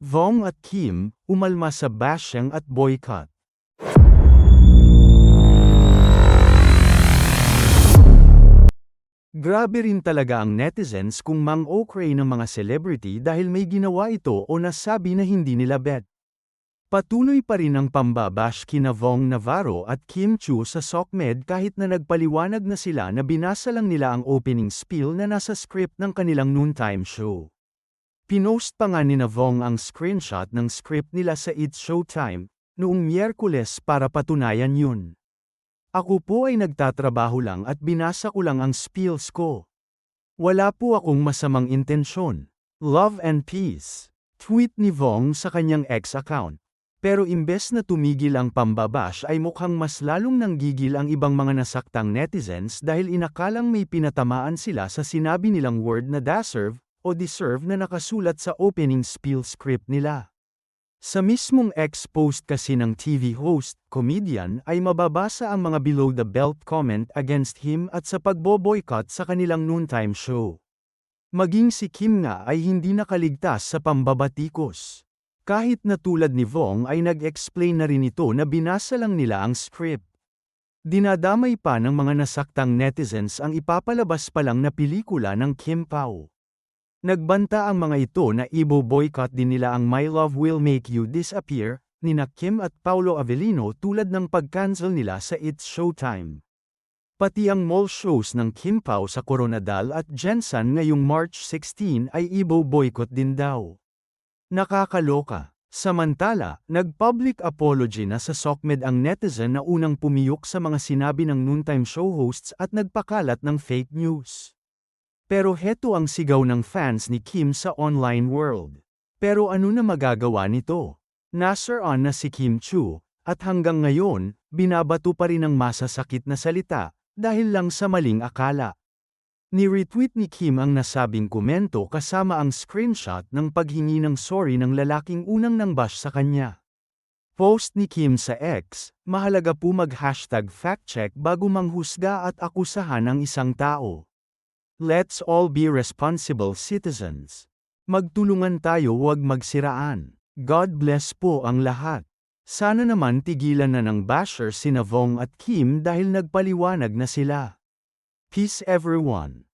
Vong at Kim, umalma sa bashing at boycott. Grabe rin talaga ang netizens kung mang-okray ng mga celebrity dahil may ginawa ito o nasabi na hindi nila bet. Patuloy pa rin ang pambabash kina Vong Navarro at Kim Chiu sa SOCMED kahit na nagpaliwanag na sila na binasa lang nila ang opening spiel na nasa script ng kanilang noontime show. Pinost pa nga nina Vong ang screenshot ng script nila sa It's Showtime, noong Miyerkules para patunayan yun. Ako po ay nagtatrabaho lang at binasa ko lang ang spiels ko. Wala po akong masamang intensyon. Love and peace. Tweet ni Vong sa kanyang X account. Pero imbes na tumigil ang pambabash ay mukhang mas lalong nanggigil ang ibang mga nasaktang netizens dahil inakalang may pinatamaan sila sa sinabi nilang word na deserve o deserve na nakasulat sa opening spiel script nila. Sa mismong X post kasi ng TV host, comedian, ay mababasa ang mga below-the-belt comment against him at sa pagboboycott sa kanilang noontime show. Maging si Kim nga ay hindi nakaligtas sa pambabatikos. Kahit na tulad ni Vong ay nag-explain na rin ito na binasa lang nila ang script. Dinadamay pa ng mga nasaktang netizens ang ipapalabas pa lang na pelikula ng Kim Pao. Nagbanta ang mga ito na ibo-boycott din nila ang My Love Will Make You Disappear, nina Kim at Paolo Avellino tulad ng pag-cancel nila sa It's Showtime. Pati ang mall shows ng Kim Pao sa Coronadal at Jensen ngayong March 16 ay ibo-boycott din daw. Nakakaloka. Samantala, nag-public apology na sa SOCMED ang netizen na unang pumiyok sa mga sinabi ng noontime show hosts at nagpakalat ng fake news. Pero heto ang sigaw ng fans ni Kim sa online world. Pero ano na magagawa nito? Nasir-on na si Kim Chiu, at hanggang ngayon, binabato pa rin ang masasakit na salita, dahil lang sa maling akala. Ni-retweet ni Kim ang nasabing komento kasama ang screenshot ng paghingi ng sorry ng lalaking unang nang-bash sa kanya. Post ni Kim sa X, mahalaga po mag-hashtag factcheck bago manghusga at akusahan ang isang tao. Let's all be responsible citizens. Magtulungan tayo, huwag magsiraan. God bless po ang lahat. Sana naman tigilan na ng basher sina Vong at Kim dahil nagpaliwanag na sila. Peace everyone.